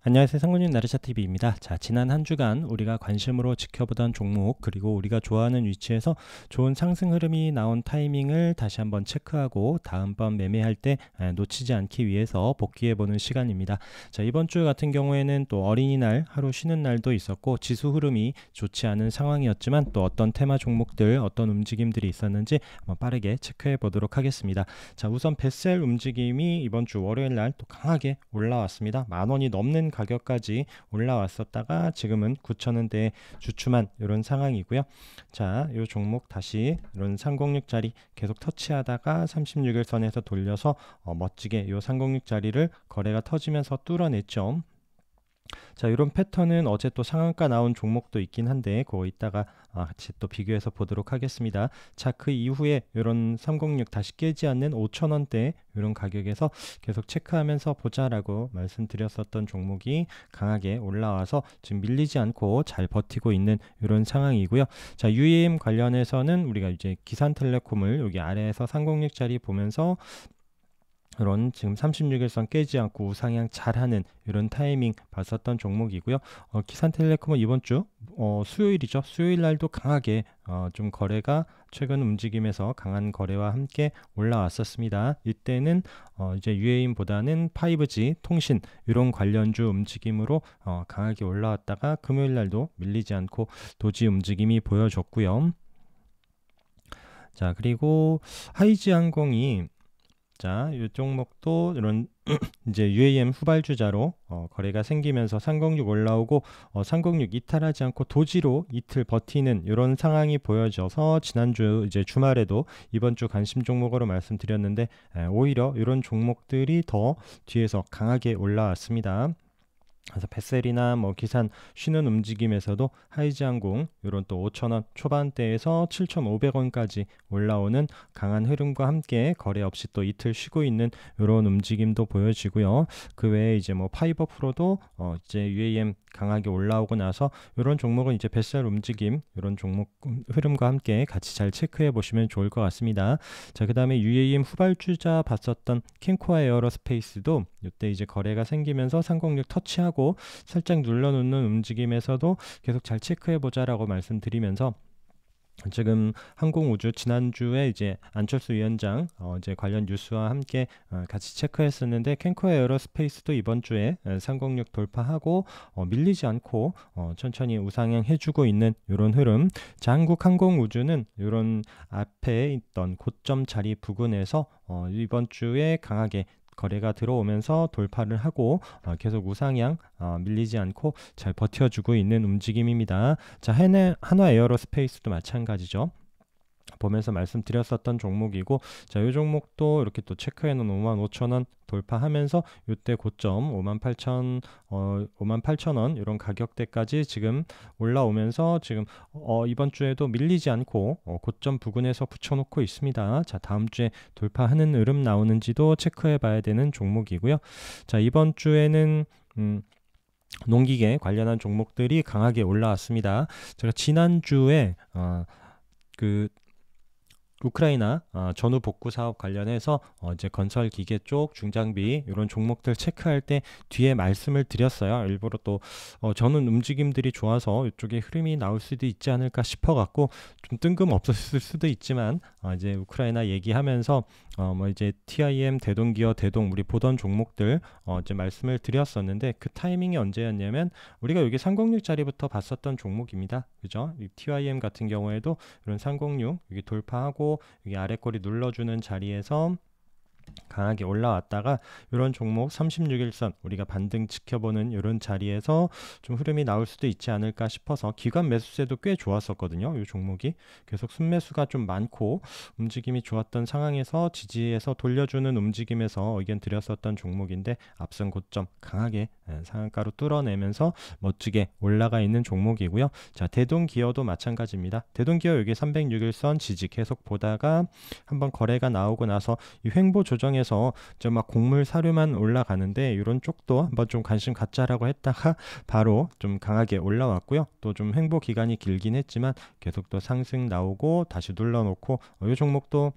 안녕하세요. 상근님 나르샤TV입니다. 자, 지난 한 주간 우리가 관심으로 지켜보던 종목 그리고 우리가 좋아하는 위치에서 좋은 상승 흐름이 나온 타이밍을 다시 한번 체크하고 다음번 매매할 때 놓치지 않기 위해서 복귀해보는 시간입니다. 자, 이번 주 같은 경우에는 또 어린이날 하루 쉬는 날도 있었고 지수 흐름이 좋지 않은 상황이었지만 또 어떤 테마 종목들 어떤 움직임들이 있었는지 한번 빠르게 체크해 보도록 하겠습니다. 자, 우선 뱃셀 움직임이 이번 주 월요일 날 또 강하게 올라왔습니다. 10,000원이 넘는 가격까지 올라왔었다가 지금은 9,000원대에 주춤한 이런 상황이고요. 자, 이 종목 다시 이런 306짜리 계속 터치하다가 36일선에서 돌려서 멋지게 이 306짜리를 거래가 터지면서 뚫어냈죠. 자, 이런 패턴은 어제 또 상한가 나온 종목도 있긴 한데 그거 이따가 같이 또 비교해서 보도록 하겠습니다. 자, 그 이후에 이런 306 다시 깨지 않는 5,000원대 이런 가격에서 계속 체크하면서 보자라고 말씀드렸었던 종목이 강하게 올라와서 지금 밀리지 않고 잘 버티고 있는 이런 상황이고요. 자, UEM 관련해서는 우리가 이제 기산텔레콤을 여기 아래에서 306짜리 보면서 이런 지금 36일선 깨지 않고 우상향 잘하는 이런 타이밍 봤었던 종목이고요. 기산텔레콤은 이번 주 수요일이죠. 수요일 날도 강하게 좀 거래가 최근 움직임에서 강한 거래와 함께 올라왔었습니다. 이때는 이제 유해인보다는 5G 통신 이런 관련주 움직임으로 강하게 올라왔다가 금요일 날도 밀리지 않고 도지 움직임이 보여줬고요. 자, 그리고 하이지항공이 자, 이 종목도 이런 이제 UAM 후발주자로 거래가 생기면서 306 올라오고 306 이탈하지 않고 도지로 이틀 버티는 이런 상황이 보여져서 지난주 이제 주말에도 이번 주 관심 종목으로 말씀드렸는데 오히려 이런 종목들이 더 뒤에서 강하게 올라왔습니다. 그래서 뱃셀이나 뭐 기산 쉬는 움직임에서도 하이지항공 이런 또 5,000원 초반대에서 7,500원까지 올라오는 강한 흐름과 함께 거래 없이 또 이틀 쉬고 있는 이런 움직임도 보여지고요. 그 외에 이제 뭐 파이버 프로도 이제 UAM 강하게 올라오고 나서 이런 종목은 이제 뱃셀 움직임 이런 종목 흐름과 함께 같이 잘 체크해 보시면 좋을 것 같습니다. 자, 그 다음에 UAM 후발주자 봤었던 캔코아 에어로스페이스도 이때 이제 거래가 생기면서 306 터치하고 살짝 눌러놓는 움직임에서도 계속 잘 체크해 보자라고 말씀드리면서 지금 항공우주 지난주에 이제 안철수 위원장 이제 관련 뉴스와 함께 같이 체크했었는데 캔코 에어로스페이스도 이번 주에 306 돌파하고 밀리지 않고 천천히 우상향 해주고 있는 이런 흐름. 자, 한국 항공우주는 이런 앞에 있던 고점 자리 부근에서 이번 주에 강하게 거래가 들어오면서 돌파를 하고 계속 우상향 밀리지 않고 잘 버텨주고 있는 움직임입니다. 자, 한화 에어로스페이스도 마찬가지죠. 보면서 말씀드렸었던 종목이고, 자, 이 종목도 이렇게 또 체크해놓은 55,000원 돌파하면서 이때 고점 58,000원 이런 가격대까지 지금 올라오면서 지금 이번 주에도 밀리지 않고 고점 부근에서 붙여놓고 있습니다. 자, 다음 주에 돌파하는 흐름 나오는지도 체크해 봐야 되는 종목이고요. 자, 이번 주에는 농기계 관련한 종목들이 강하게 올라왔습니다. 제가 지난주에 그 우크라이나 전후 복구 사업 관련해서 이제 건설 기계 쪽 중장비 이런 종목들 체크할 때 뒤에 말씀을 드렸어요. 일부러 또 저는 움직임들이 좋아서 이쪽에 흐름이 나올 수도 있지 않을까 싶어 갖고 좀 뜬금없었을 수도 있지만 이제 우크라이나 얘기하면서 뭐 이제 TIM 대동기어 대동 우리 보던 종목들 이제 말씀을 드렸었는데 그 타이밍이 언제였냐면 우리가 여기 306짜리부터 봤었던 종목입니다. 그죠? 이 TIM 같은 경우에도 이런 306 여기 돌파하고 여기 아래 꼬리 눌러주는 자리에서 강하게 올라왔다가 이런 종목 36일선 우리가 반등 지켜보는 이런 자리에서 좀 흐름이 나올 수도 있지 않을까 싶어서 기관 매수세도 꽤 좋았었거든요. 이 종목이 계속 순매수가 좀 많고 움직임이 좋았던 상황에서 지지에서 돌려주는 움직임에서 의견 드렸었던 종목인데 앞선 고점 강하게 상한가로 뚫어내면서 멋지게 올라가 있는 종목이고요. 자, 대동기어도 마찬가지입니다. 대동기어 여기 306일선 지지 계속 보다가 한번 거래가 나오고 나서 이 횡보 조정에서 좀 막 곡물 사료만 올라가는데 이런 쪽도 한번 좀 관심 갖자라고 했다가 바로 좀 강하게 올라왔고요. 또 좀 횡보 기간이 길긴 했지만 계속 또 상승 나오고 다시 눌러놓고 이 종목도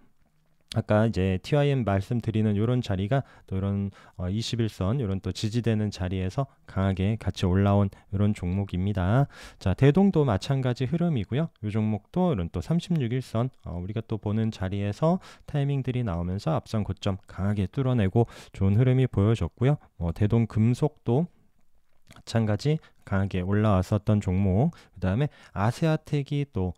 아까 이제 TYM 말씀드리는 이런 자리가 또 이런 21선 이런 또 지지되는 자리에서 강하게 같이 올라온 이런 종목입니다. 자, 대동도 마찬가지 흐름이고요. 이 종목도 이런 또 36일선 우리가 또 보는 자리에서 타이밍들이 나오면서 앞선 고점 강하게 뚫어내고 좋은 흐름이 보여졌고요. 대동 금속도 마찬가지 강하게 올라왔었던 종목. 그 다음에 아세아텍이 또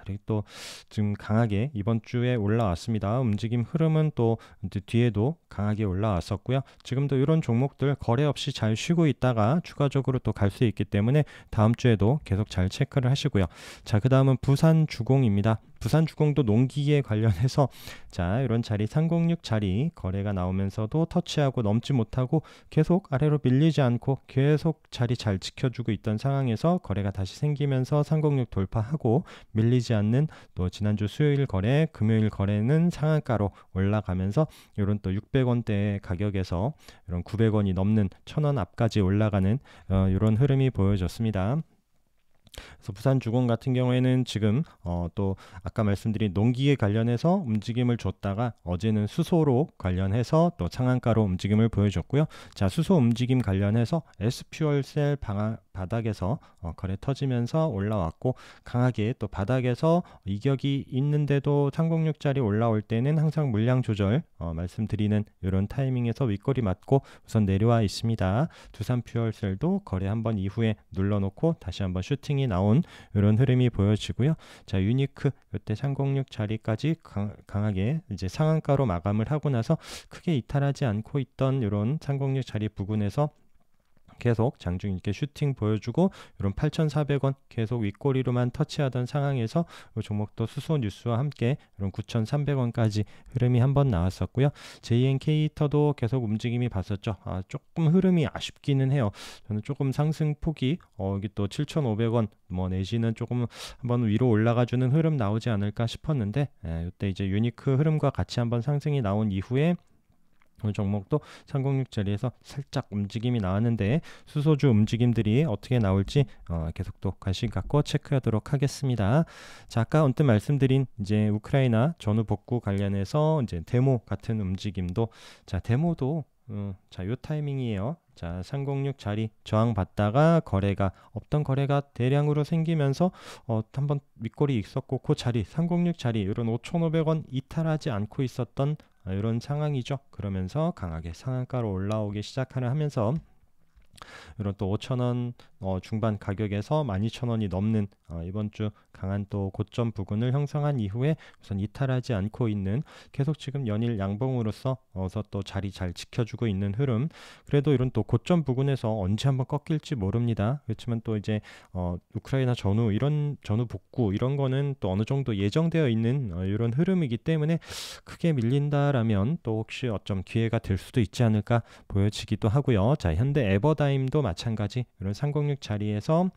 이렇게 또 지금 강하게 이번 주에 올라왔습니다. 움직임 흐름은 또 뒤에도 강하게 올라왔었고요. 지금도 이런 종목들 거래 없이 잘 쉬고 있다가 추가적으로 또 갈 수 있기 때문에 다음 주에도 계속 잘 체크를 하시고요. 자, 그 다음은 부산주공입니다. 부산주공도 농기계 관련해서 자, 이런 자리 306 자리 거래가 나오면서도 터치하고 넘지 못하고 계속 아래로 밀리지 않고 계속 자리 잘 지켜주고 있던 상황에서 거래가 다시 생기면서 306 돌파하고 밀리지 않는 또 지난주 수요일 거래, 금요일 거래는 상한가로 올라가면서 이런 또 600원대 가격에서 이런 900원이 넘는 1000원 앞까지 올라가는 이런 흐름이 보여졌습니다. 그래서 부산주공 같은 경우에는 지금 또 아까 말씀드린 농기계 관련해서 움직임을 줬다가 어제는 수소로 관련해서 또 상한가로 움직임을 보여줬고요. 자, 수소 움직임 관련해서 S퓨얼셀 바닥에서 거래 터지면서 올라왔고 강하게 또 바닥에서 이격이 있는데도 306짜리 올라올 때는 항상 물량 조절 말씀드리는 이런 타이밍에서 윗꼬리 맞고 우선 내려와 있습니다. 두산퓨얼셀도 거래 한번 이후에 눌러놓고 다시 한번 슈팅이 나온 이런 흐름이 보여지고요. 자, 유니크 이때 306 자리까지 강하게 이제 상한가로 마감을 하고 나서 크게 이탈하지 않고 있던 이런 306 자리 부근에서 계속 장중 있게 슈팅 보여주고 이런 8,400원 계속 윗꼬리로만 터치하던 상황에서 이 종목도 수소 뉴스와 함께 이런 9,300원까지 흐름이 한번 나왔었고요. JNK터도 계속 움직임이 봤었죠. 조금 흐름이 아쉽기는 해요. 저는 조금 상승폭이 여기 또 7,500원 뭐 내지는 조금 한번 위로 올라가주는 흐름 나오지 않을까 싶었는데 이때 이제 유니크 흐름과 같이 한번 상승이 나온 이후에 이 종목도 306 자리에서 살짝 움직임이 나왔는데 수소주 움직임들이 어떻게 나올지 계속 또 관심 갖고 체크하도록 하겠습니다. 자, 아까 언뜻 말씀드린 이제 우크라이나 전후 복구 관련해서 이제 데모 같은 움직임도 자, 데모도 자, 요 타이밍이에요. 자, 306 자리 저항 받다가 거래가 없던 거래가 대량으로 생기면서 한번 윗골이 있었고 그 자리 306 자리 이런 5,500원 이탈하지 않고 있었던 이런 상황이죠. 그러면서 강하게 상한가로 올라오기 시작하는 하면서 이런 또 5,000원 중반 가격에서 12,000원이 넘는 이번 주 강한 또 고점 부근을 형성한 이후에 우선 이탈하지 않고 있는 계속 지금 연일 양봉으로서 어서 또 자리 잘 지켜주고 있는 흐름. 그래도 이런 또 고점 부근에서 언제 한번 꺾일지 모릅니다. 그렇지만 또 이제 우크라이나 전후 이런 전후 복구 이런 거는 또 어느 정도 예정되어 있는 이런 흐름이기 때문에 크게 밀린다라면 또 혹시 어쩜 기회가 될 수도 있지 않을까 보여지기도 하고요. 자, 현대 에버다임도 마찬가지 이런 306 자리에서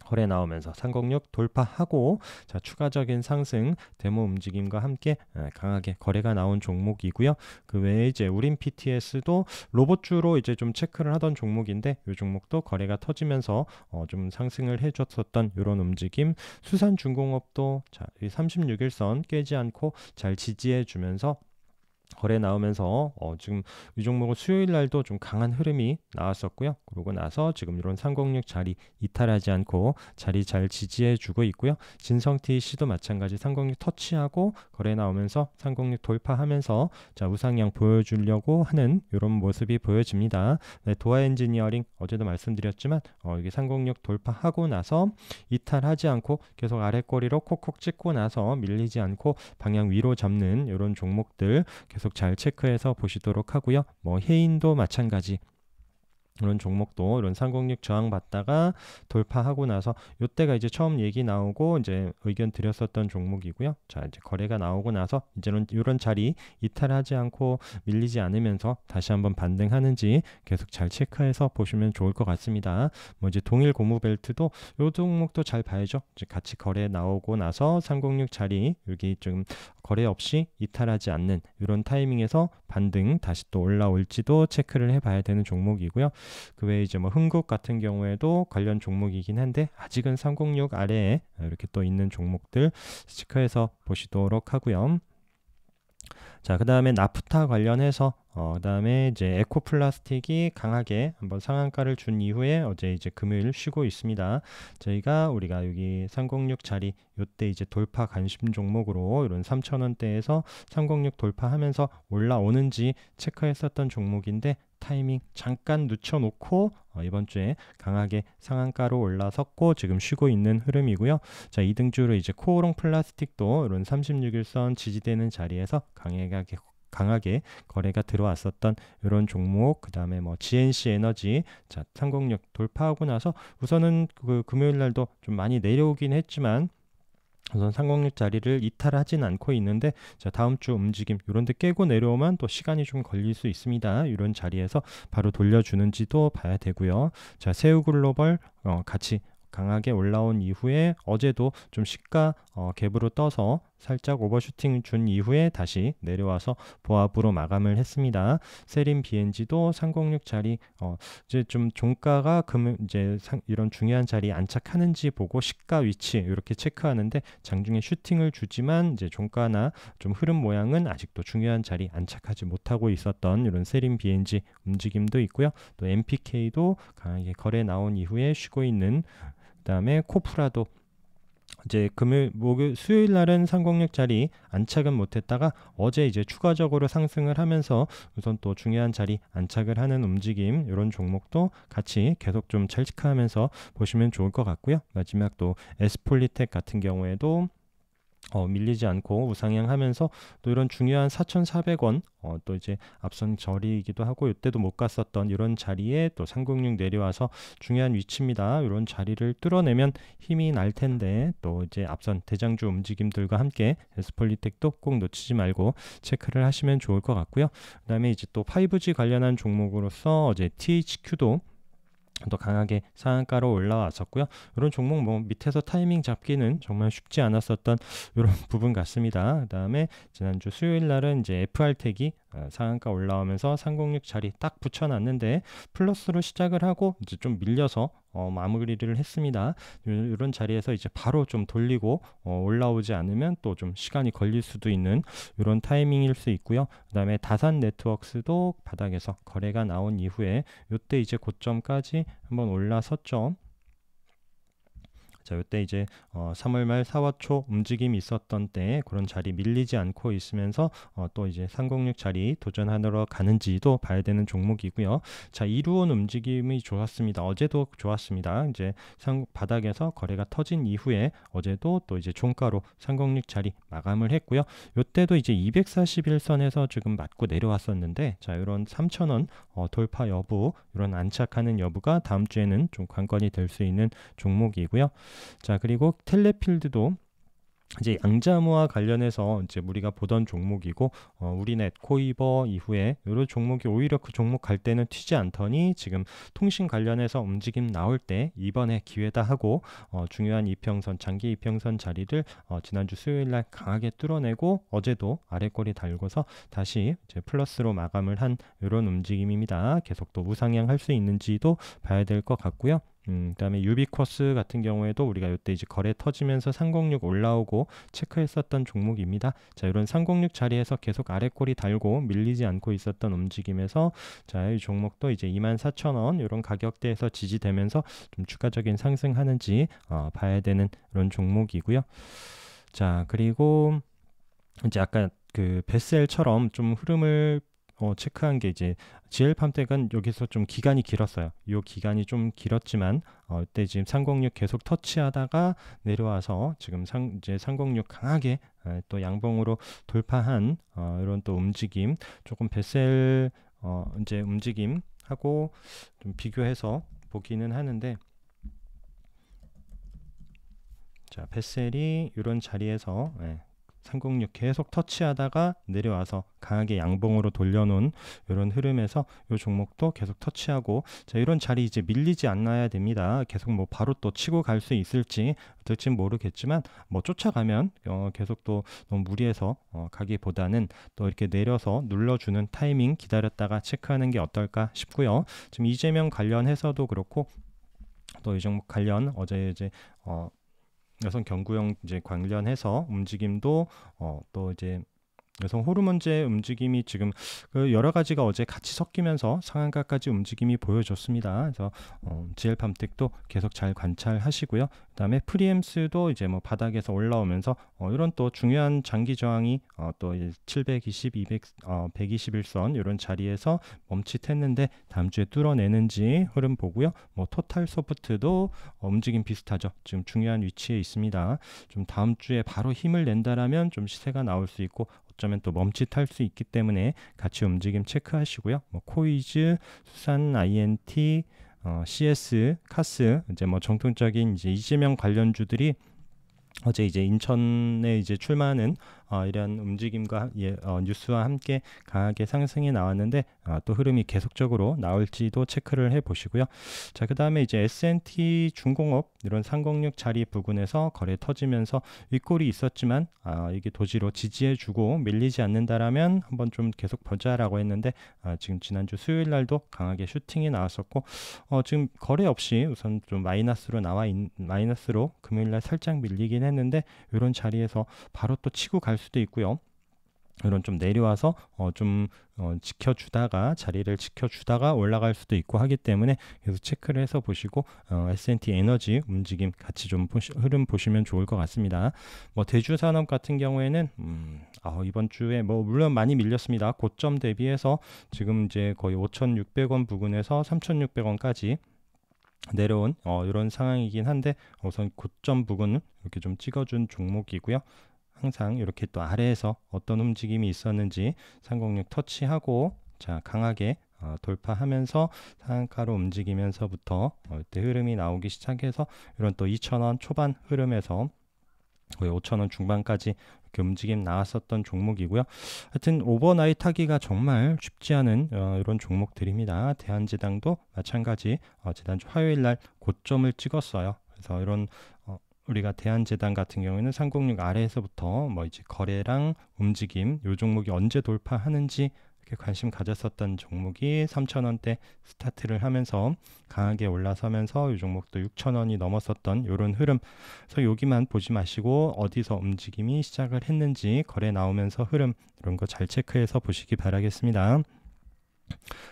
거래 나오면서 306 돌파하고 자, 추가적인 상승 데모 움직임과 함께 강하게 거래가 나온 종목이고요. 그 외에 이제 우린 PTS도 로봇주로 이제 좀 체크를 하던 종목인데 이 종목도 거래가 터지면서 좀 상승을 해줬었던 이런 움직임. 수산중공업도 자, 36일선 깨지 않고 잘 지지해 주면서 거래 나오면서 지금 이 종목은 수요일 날도 좀 강한 흐름이 나왔었고요. 그러고 나서 지금 이런 306 자리 이탈하지 않고 자리 잘 지지해 주고 있고요. 진성TC도 마찬가지 306 터치하고 거래 나오면서 306 돌파하면서 자, 우상향 보여주려고 하는 이런 모습이 보여집니다. 네, 도화 엔지니어링 어제도 말씀드렸지만 이게 306 돌파하고 나서 이탈하지 않고 계속 아래꼬리로 콕콕 찍고 나서 밀리지 않고 방향 위로 잡는 이런 종목들 계속 잘 체크해서 보시도록 하고요. 뭐 해인도 마찬가지. 이런 종목도 이런 306 저항 받다가 돌파하고 나서 이때가 이제 처음 얘기 나오고 이제 의견 드렸었던 종목이고요. 자, 이제 거래가 나오고 나서 이제는 이런 자리 이탈하지 않고 밀리지 않으면서 다시 한번 반등하는지 계속 잘 체크해서 보시면 좋을 것 같습니다. 뭐 이제 동일 고무벨트도 이 종목도 잘 봐야죠. 이제 같이 거래 나오고 나서 306 자리 여기 좀 거래 없이 이탈하지 않는 이런 타이밍에서 반등 다시 또 올라올지도 체크를 해봐야 되는 종목이고요. 그 외에 이제 뭐 흥국 같은 경우에도 관련 종목이긴 한데 아직은 306 아래에 이렇게 또 있는 종목들 체크해서 보시도록 하고요. 자, 그 다음에 나프타 관련해서 그 다음에 이제 에코플라스틱이 강하게 한번 상한가를 준 이후에 어제 이제 금요일 쉬고 있습니다. 저희가 우리가 여기 306 자리 요때 이제 돌파 관심 종목으로 이런 3,000원대에서 306 돌파하면서 올라오는지 체크했었던 종목인데 타이밍 잠깐 늦춰놓고 이번 주에 강하게 상한가로 올라섰고 지금 쉬고 있는 흐름이고요. 자, 2등주로 이제 코오롱 플라스틱도 이런 36일선 지지되는 자리에서 강하게 거래가 들어왔었던 이런 종목, 그 다음에 뭐 GNC 에너지, 자, 306 돌파하고 나서 우선은 그 금요일 날도 좀 많이 내려오긴 했지만 우선 306 자리를 이탈하진 않고 있는데, 자, 다음 주 움직임 이런 데 깨고 내려오면 또 시간이 좀 걸릴 수 있습니다. 이런 자리에서 바로 돌려주는지도 봐야 되고요. 자, 새우글로벌 같이 강하게 올라온 이후에 어제도 좀 시가 갭으로 떠서 살짝 오버슈팅 준 이후에 다시 내려와서 보합으로 마감을 했습니다. 세린 BNG도 306 자리 이제 좀 종가가 이제 이런 중요한 자리에 안착하는지 보고 시가 위치 이렇게 체크하는데 장중에 슈팅을 주지만 이제 종가나 좀 흐름 모양은 아직도 중요한 자리 안착하지 못하고 있었던 이런 세린 BNG 움직임도 있고요. 또 MPK도 강하게 거래 나온 이후에 쉬고 있는, 그다음에 코프라도 이제 수요일 날은 306 자리 안착은 못했다가 어제 이제 추가적으로 상승을 하면서 우선 또 중요한 자리 안착을 하는 움직임, 이런 종목도 같이 계속 좀 체크하면서 보시면 좋을 것 같고요. 마지막 또 에스폴리텍 같은 경우에도 밀리지 않고 우상향하면서 또 이런 중요한 4,400원 또 이제 앞선 저리이기도 하고 이때도 못 갔었던 이런 자리에 또 306 내려와서 중요한 위치입니다. 이런 자리를 뚫어내면 힘이 날 텐데, 또 이제 앞선 대장주 움직임들과 함께 에스폴리텍도 꼭 놓치지 말고 체크를 하시면 좋을 것 같고요. 그다음에 이제 또 5G 관련한 종목으로서 어제 THQ도 또 강하게 상한가로 올라왔었고요. 이런 종목 뭐 밑에서 타이밍 잡기는 정말 쉽지 않았었던 이런 부분 같습니다. 그 다음에 지난주 수요일 날은 이제 FR텍이 상한가 올라오면서 306 자리 딱 붙여놨는데 플러스로 시작을 하고 이제 좀 밀려서 마무리를 했습니다. 이런 자리에서 이제 바로 좀 돌리고 올라오지 않으면 또 좀 시간이 걸릴 수도 있는 이런 타이밍일 수 있고요. 그 다음에 다산 네트워크스도 바닥에서 거래가 나온 이후에 이때 이제 고점까지 한번 올라섰죠. 자, 이때 이제 3월 말 4월 초 움직임이 있었던 때 그런 자리 밀리지 않고 있으면서 또 이제 306 자리 도전하러 가는지도 봐야 되는 종목이고요. 자, 이루온 움직임이 좋았습니다. 어제도 좋았습니다. 이제 바닥에서 거래가 터진 이후에 어제도 또 이제 종가로 306 자리 마감을 했고요. 이때도 이제 241선에서 지금 맞고 내려왔었는데, 자, 이런 3,000원 돌파 여부, 이런 안착하는 여부가 다음 주에는 좀 관건이 될 수 있는 종목이고요. 자, 그리고 텔레필드도 이제 양자무와 관련해서 이제 우리가 보던 종목이고 우리넷, 코이버 이후에 이런 종목이 오히려 그 종목 갈 때는 튀지 않더니 지금 통신 관련해서 움직임 나올 때 이번에 기회다 하고 중요한 이평선, 장기 이평선 자리를 지난주 수요일 날 강하게 뚫어내고 어제도 아래꼬리 달고서 다시 이제 플러스로 마감을 한 이런 움직임입니다. 계속 또 우상향 할 수 있는지도 봐야 될 것 같고요. 그다음에 유비쿼스 같은 경우에도 우리가 이때 이제 거래 터지면서 306 올라오고 체크했었던 종목입니다. 자, 이런 306 자리에서 계속 아래꼬리 달고 밀리지 않고 있었던 움직임에서, 자, 이 종목도 이제 24,000원 이런 가격대에서 지지되면서 좀 추가적인 상승하는지 봐야 되는 이런 종목이고요. 자, 그리고 이제 아까 그 베셀처럼 좀 흐름을 체크한 게 이제 GL팜텍은 여기서 좀 기간이 길었어요. 이 기간이 좀 길었지만 이때 지금 306 계속 터치하다가 내려와서 지금 이제 306 강하게 또 양봉으로 돌파한 이런 또 움직임, 조금 베셀 이제 움직임하고 좀 비교해서 보기는 하는데, 자, 베셀이 이런 자리에서 306 계속 터치하다가 내려와서 강하게 양봉으로 돌려놓은 이런 흐름에서 이 종목도 계속 터치하고, 자, 이런 자리 이제 밀리지 않아야 됩니다. 계속 뭐 바로 또 치고 갈 수 있을지 어떨지는 모르겠지만 뭐 쫓아가면 계속 또 너무 무리해서 가기보다는 또 이렇게 내려서 눌러주는 타이밍 기다렸다가 체크하는 게 어떨까 싶고요. 지금 이재명 관련해서도 그렇고 또 이 종목 관련 어제 이제 여성 경구용 이제 관련해서 움직임도 또 이제 그래서 호르몬제 움직임이 지금 그 여러 가지가 어제 같이 섞이면서 상한가까지 움직임이 보여줬습니다. 그래서 GL팜텍도 계속 잘 관찰하시고요. 그다음에 프리엠스도 이제 뭐 바닥에서 올라오면서 이런 또 중요한 장기 저항이 또 720, 200, 121선 이런 자리에서 멈칫했는데 다음 주에 뚫어내는지 흐름 보고요. 뭐 토탈 소프트도 움직임 비슷하죠. 지금 중요한 위치에 있습니다. 좀 다음 주에 바로 힘을 낸다라면 좀 시세가 나올 수 있고 어쩌면 또 멈칫할 수 있기 때문에 같이 움직임 체크하시고요. 뭐 코이즈, 수산, INT, CS, 카스 이제 뭐 정통적인 이제 이재명 관련주들이 어제 이제 인천에 이제 출마하는 이런 움직임과 뉴스와 함께 강하게 상승이 나왔는데 또 흐름이 계속적으로 나올지도 체크를 해 보시고요. 자, 그 다음에 이제 S&T 중공업 이런 306 자리 부근에서 거래 터지면서 윗골이 있었지만 이게 도지로 지지해 주고 밀리지 않는다라면 한번 좀 계속 보자라고 했는데 지금 지난주 수요일 날도 강하게 슈팅이 나왔었고 지금 거래 없이 우선 좀 마이너스로 금요일 날 살짝 밀리긴 했는데 이런 자리에서 바로 또 치고 갈 수도 있고요. 이런 좀 내려와서 지켜주다가 자리를 지켜주다가 올라갈 수도 있고 하기 때문에 계속 체크를 해서 보시고 S&T 에너지 움직임 같이 좀 흐름 보시면 좋을 것 같습니다. 뭐 대주산업 같은 경우에는 이번 주에 뭐 물론 많이 밀렸습니다. 고점 대비해서 지금 이제 거의 5,600원 부근에서 3,600원까지 내려온 이런 상황이긴 한데 우선 고점 부근을 이렇게 좀 찍어준 종목이고요. 항상 이렇게 또 아래에서 어떤 움직임이 있었는지 306 터치하고 자 강하게 돌파하면서 상한가로 움직이면서부터 이때 흐름이 나오기 시작해서 이런 또 2,000원 초반 흐름에서 거의 5,000원 중반까지 이렇게 움직임 나왔었던 종목이고요. 하여튼 오버나잇 하기가 정말 쉽지 않은 이런 종목들입니다. 대한제당도 마찬가지 지난주 화요일 날 고점을 찍었어요. 그래서 이런 우리가 대한제당 같은 경우에는 306 아래에서부터 뭐 이제 거래랑 움직임 요 종목이 언제 돌파하는지 이렇게 관심 가졌었던 종목이 3,000원대 스타트를 하면서 강하게 올라서면서 이 종목도 6,000원이 넘었었던 이런 흐름. 그래서 여기만 보지 마시고 어디서 움직임이 시작을 했는지 거래 나오면서 흐름 이런 거 잘 체크해서 보시기 바라겠습니다.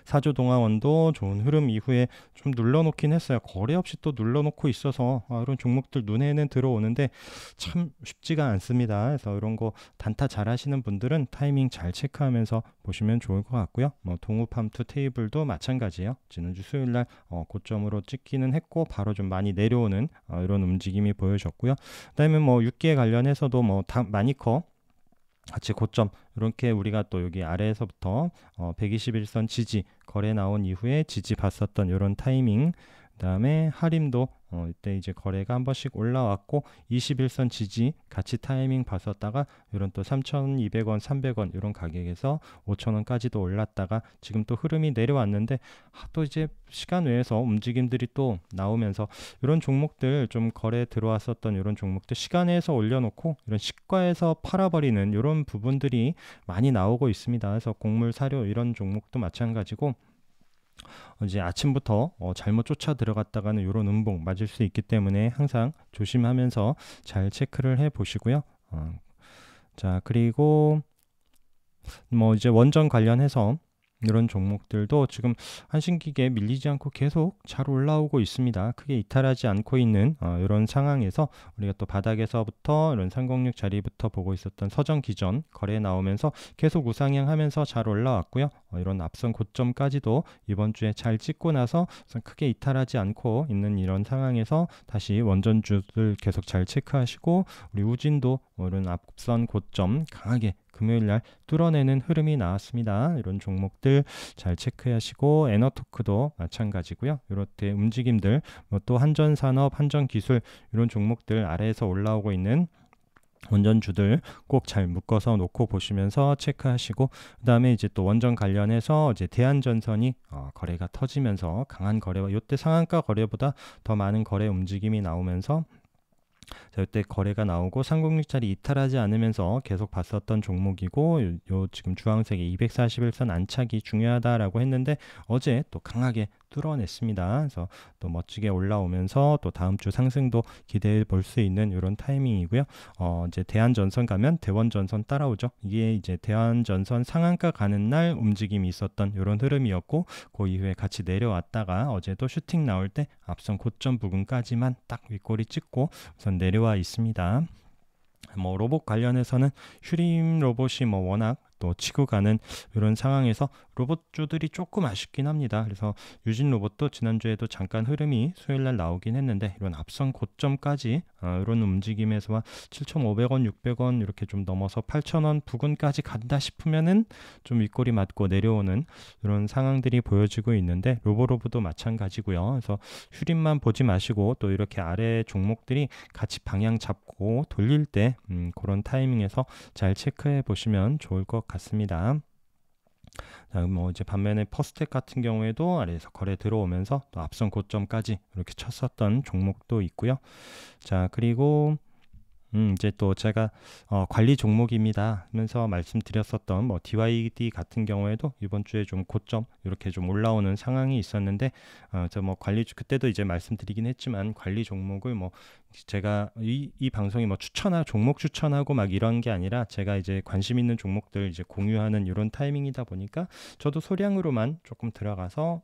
사조동아원도 좋은 흐름 이후에 좀 눌러놓긴 했어요. 거래 없이 또 눌러놓고 있어서 이런 종목들 눈에는 들어오는데 참 쉽지가 않습니다. 그래서 이런 거 단타 잘 하시는 분들은 타이밍 잘 체크하면서 보시면 좋을 것 같고요. 뭐 동우팜투 테이블도 마찬가지예요. 지난주 수요일날 고점으로 찍기는 했고 바로 좀 많이 내려오는 이런 움직임이 보여졌고요. 그다음에 뭐 6기에 관련해서도 뭐 마니커 같이 고점 이렇게 우리가 또 여기 아래에서부터 121선 지지 거래 나온 이후에 지지 봤었던 이런 타이밍 그다음에 하림도 이때 이제 거래가 한 번씩 올라왔고 21선 지지 같이 타이밍 봤었다가 이런 또 3,200원, 300원 이런 가격에서 5,000원까지도 올랐다가 지금 또 흐름이 내려왔는데 또 이제 시간 외에서 움직임들이 또 나오면서 이런 종목들 좀 거래 들어왔었던 이런 종목들 시간 외에서 올려놓고 이런 시가에서 팔아버리는 이런 부분들이 많이 나오고 있습니다. 그래서 곡물 사료 이런 종목도 마찬가지고 이제 아침부터 잘못 쫓아 들어갔다가는 이런 음봉 맞을 수 있기 때문에 항상 조심하면서 잘 체크를 해 보시고요. 자 그리고 뭐 이제 원전 관련해서 이런 종목들도 지금 한신기계 밀리지 않고 계속 잘 올라오고 있습니다. 크게 이탈하지 않고 있는 이런 상황에서 우리가 또 바닥에서부터 이런 306 자리부터 보고 있었던 서정 기전 거래 나오면서 계속 우상향 하면서 잘 올라왔고요. 이런 앞선 고점까지도 이번 주에 잘 찍고 나서 크게 이탈하지 않고 있는 이런 상황에서 다시 원전주들 계속 잘 체크하시고 우리 우진도 이런 앞선 고점 강하게 금요일날 뚫어내는 흐름이 나왔습니다. 이런 종목들 잘 체크하시고 에너토크도 마찬가지고요. 이렇게 움직임들 또 한전산업, 한전기술 이런 종목들 아래에서 올라오고 있는 원전주들 꼭 잘 묶어서 놓고 보시면서 체크하시고 그 다음에 이제 또 원전 관련해서 이제 대한전선이 거래가 터지면서 강한 거래와 이때 상한가 거래보다 더 많은 거래 움직임이 나오면서 자, 이때 거래가 나오고 306짜리 이탈하지 않으면서 계속 봤었던 종목이고 요 지금 주황색의 241선 안착이 중요하다라고 했는데 어제 또 강하게 뚫어냈습니다. 그래서 또 멋지게 올라오면서 또 다음 주 상승도 기대해 볼 수 있는 이런 타이밍이고요. 이제 대한전선 가면 대원전선 따라오죠. 이게 이제 대한전선 상한가 가는 날 움직임이 있었던 이런 흐름이었고, 그 이후에 같이 내려왔다가 어제도 슈팅 나올 때 앞선 고점 부근까지만 딱 윗꼬리 찍고 우선 내려와 있습니다. 뭐 로봇 관련해서는 휴림 로봇이 뭐 워낙 또 치고 가는 이런 상황에서 로봇주들이 조금 아쉽긴 합니다. 그래서 유진 로봇도 지난주에도 잠깐 흐름이 수요일날 나오긴 했는데, 이런 앞선 고점까지 이런 움직임에서와 7,500원, 600원 이렇게 좀 넘어서 8,000원 부근까지 간다 싶으면은 좀 윗꼬리 맞고 내려오는 이런 상황들이 보여지고 있는데, 로보로브도 마찬가지고요. 그래서 휴림만 보지 마시고 또 이렇게 아래 종목들이 같이 방향 잡고 돌릴 때 그런 타이밍에서 잘 체크해 보시면 좋을 것 같습니다. 자, 뭐 이제 반면에 퍼스텍 같은 경우에도 아래에서 거래 들어오면서 또 앞선 고점까지 이렇게 쳤었던 종목도 있고요. 자, 그리고 이제 또 제가 관리 종목입니다 하면서 말씀드렸었던 뭐 DYD 같은 경우에도 이번 주에 좀 고점 이렇게 좀 올라오는 상황이 있었는데, 저 뭐 그때도 이제 말씀드리긴 했지만, 관리 종목을 뭐 제가 이 방송이 뭐 종목 추천하고 막 이런 게 아니라, 제가 이제 관심 있는 종목들 이제 공유하는 이런 타이밍이다 보니까 저도 소량으로만 조금 들어가서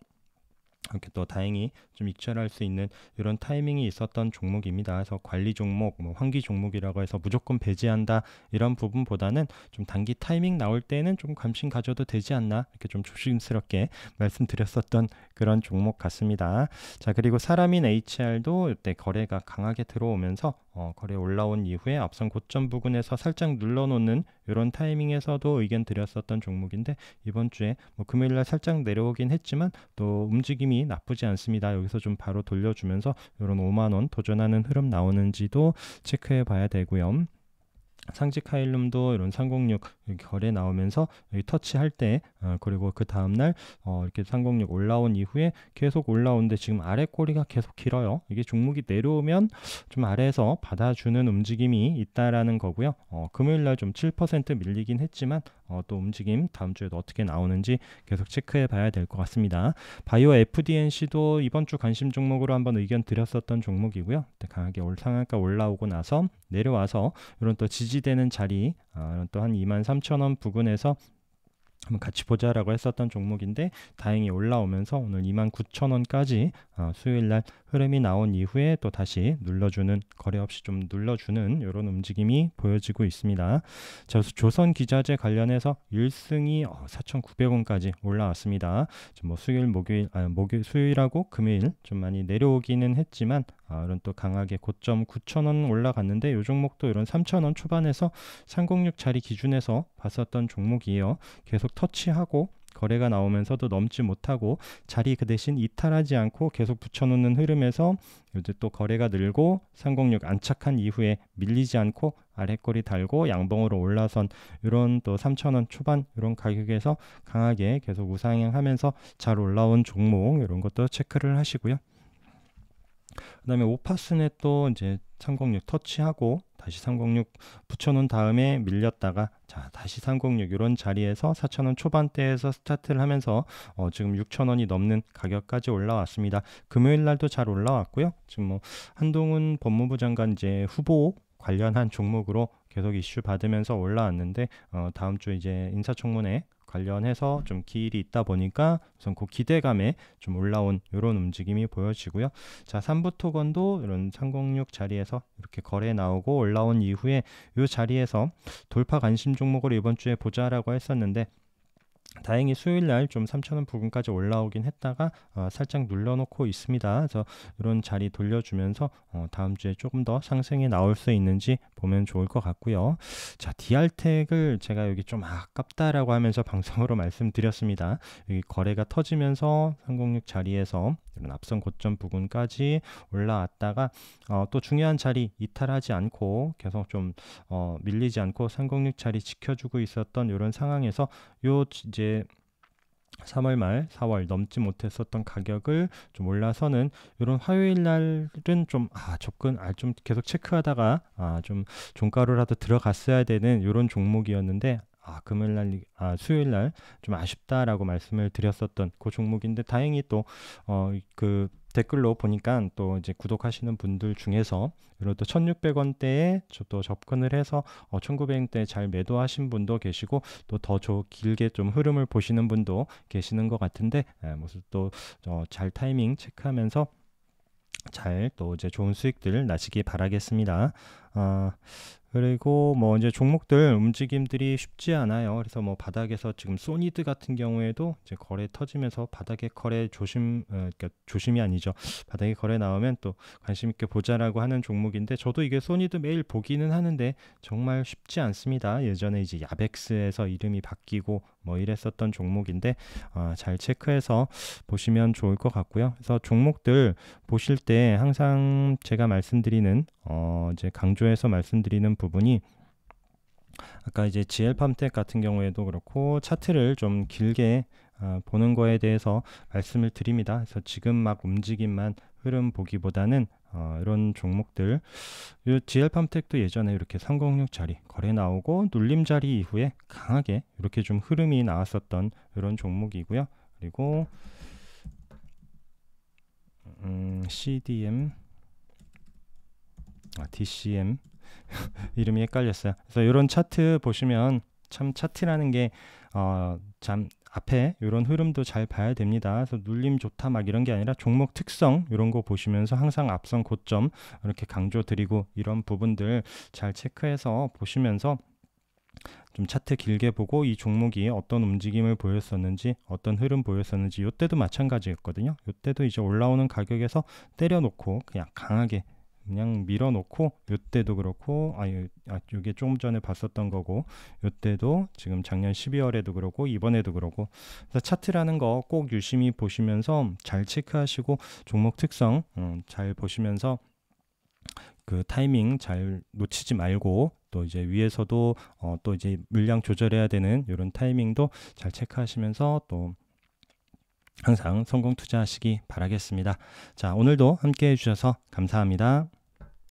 이렇게 또 다행히 좀 익절할 수 있는 이런 타이밍이 있었던 종목입니다. 그래서 관리 종목, 뭐 환기 종목이라고 해서 무조건 배제한다 이런 부분보다는 좀 단기 타이밍 나올 때는 좀 관심 가져도 되지 않나, 이렇게 좀 조심스럽게 말씀드렸었던 그런 종목 같습니다. 자, 그리고 사람인 HR도 이때 거래가 강하게 들어오면서 거래 올라온 이후에 앞선 고점 부근에서 살짝 눌러놓는 이런 타이밍에서도 의견 드렸었던 종목인데, 이번 주에 뭐 금요일날 살짝 내려오긴 했지만 또 움직임이 나쁘지 않습니다. 여기서 좀 바로 돌려주면서 이런 5만원 도전하는 흐름 나오는지도 체크해 봐야 되고요. 상직 하일룸도 이런 306 거래 나오면서 여기 터치할 때 그리고 그 다음날 이렇게 306 올라온 이후에 계속 올라오는데, 지금 아래 꼬리가 계속 길어요. 이게 종목이 내려오면 좀 아래에서 받아주는 움직임이 있다라는 거고요. 금요일날 좀 7% 밀리긴 했지만 또 움직임 다음 주에도 어떻게 나오는지 계속 체크해 봐야 될 것 같습니다. 바이오 FDNC도 이번 주 관심 종목으로 한번 의견 드렸었던 종목이고요. 강하게 상한가 올라오고 나서 내려와서 이런 또 지지되는 자리, 또 한 23,000원 부근에서 한번 같이 보자라고 했었던 종목인데, 다행히 올라오면서 오늘 29,000원까지 수요일날 흐름이 나온 이후에 또 다시 눌러주는, 거래 없이 좀 눌러주는 이런 움직임이 보여지고 있습니다. 자, 조선 기자재 관련해서 1승이 4,900원까지 올라왔습니다. 뭐 수요일, 수요일하고 금요일 좀 많이 내려오기는 했지만 이런 또 강하게 고점 9,000원 올라갔는데, 이 종목도 이런 3,000원 초반에서 306 자리 기준에서 봤었던 종목이에요. 계속 터치하고 거래가 나오면서도 넘지 못하고 자리 그 대신 이탈하지 않고 계속 붙여놓는 흐름에서 이제 또 거래가 늘고 306 안착한 이후에 밀리지 않고 아래꼬리 달고 양봉으로 올라선 이런 또 3,000원 초반 이런 가격에서 강하게 계속 우상향하면서 잘 올라온 종목, 이런 것도 체크를 하시고요. 그 다음에 오파스넷 또 이제 306 터치하고 다시 306 붙여놓은 다음에 밀렸다가, 자, 다시 306 이런 자리에서 4,000원 초반대에서 스타트를 하면서 지금 6,000원이 넘는 가격까지 올라왔습니다. 금요일 날도 잘 올라왔고요. 지금 뭐 한동훈 법무부 장관 이제 후보 관련한 종목으로 계속 이슈 받으면서 올라왔는데, 다음 주 이제 인사청문회 관련해서 좀 기일이 있다 보니까 우선 그 기대감에 좀 올라온 이런 움직임이 보여지고요. 자, 삼부토건도 이런 306 자리에서 이렇게 거래 나오고 올라온 이후에 이 자리에서 돌파 관심 종목으로 이번 주에 보자라고 했었는데, 다행히 수요일날 좀 3,000원 부근까지 올라오긴 했다가 살짝 눌러놓고 있습니다. 그래서 이런 자리 돌려주면서 다음 주에 조금 더 상승이 나올 수 있는지 보면 좋을 것 같고요. 자, DR텍을 제가 여기 좀 아깝다라고 하면서 방송으로 말씀드렸습니다. 여기 거래가 터지면서 306 자리에서 이런 앞선 고점 부근까지 올라왔다가 또 중요한 자리 이탈하지 않고 계속 좀 밀리지 않고 306 자리 지켜주고 있었던 이런 상황에서 요 이제 3월 말 4월 넘지 못했었던 가격을 좀 올라서는 이런 화요일 날은 좀 좀 계속 체크하다가 좀 종가로라도 들어갔어야 되는 이런 종목이었는데, 수요일 날 좀 아쉽다라고 말씀을 드렸었던 그 종목인데, 다행히 또 그 댓글로 보니까 또 이제 구독하시는 분들 중에서 이런 또 1,600원대에 또 접근을 해서 1,900원대에 잘 매도하신 분도 계시고, 또 더 길게 좀 흐름을 보시는 분도 계시는 것 같은데, 모습 또 잘 타이밍 체크하면서 잘 또 이제 좋은 수익들 나시기 바라겠습니다. 그리고 뭐 이제 종목들 움직임들이 쉽지 않아요. 그래서 뭐 바닥에서 지금 소니드 같은 경우에도 이제 거래 터지면서 바닥에 거래 그러니까 조심이 아니죠. 바닥에 거래 나오면 또 관심 있게 보자라고 하는 종목인데, 저도 이게 소니드 매일 보기는 하는데 정말 쉽지 않습니다. 예전에 이제 야벡스에서 이름이 바뀌고 뭐 이랬었던 종목인데, 잘 체크해서 보시면 좋을 것 같고요. 그래서 종목들 보실 때 항상 제가 말씀드리는 이제 강조해서 말씀드리는 부분이, 아까 이제 GL팜텍 같은 경우에도 그렇고 차트를 좀 길게 보는 거에 대해서 말씀을 드립니다. 그래서 지금 막 움직임만 흐름 보기보다는 이런 종목들, GL팜텍도 예전에 이렇게 306 자리 거래 나오고 눌림 자리 이후에 강하게 이렇게 좀 흐름이 나왔었던 이런 종목이고요. 그리고 CDM, DCM 이름이 헷갈렸어요. 그래서 이런 차트 보시면, 참 차트라는 게 참 앞에 이런 흐름도 잘 봐야 됩니다. 그래서 눌림 좋다 막 이런 게 아니라 종목 특성 이런 거 보시면서 항상 앞선 고점 이렇게 강조드리고, 이런 부분들 잘 체크해서 보시면서 좀 차트 길게 보고 이 종목이 어떤 움직임을 보였었는지, 어떤 흐름 보였었는지, 이때도 마찬가지였거든요. 이때도 이제 올라오는 가격에서 때려놓고 그냥 강하게 그냥 밀어놓고, 이때도 그렇고, 이게 조금 전에 봤었던 거고, 이때도 지금 작년 12월에도 그렇고 이번에도 그렇고, 그래서 차트라는 거 꼭 유심히 보시면서 잘 체크하시고, 종목 특성 잘 보시면서 그 타이밍 잘 놓치지 말고, 또 이제 위에서도 또 이제 물량 조절해야 되는 이런 타이밍도 잘 체크하시면서 또 항상 성공 투자하시기 바라겠습니다. 자, 오늘도 함께 해주셔서 감사합니다.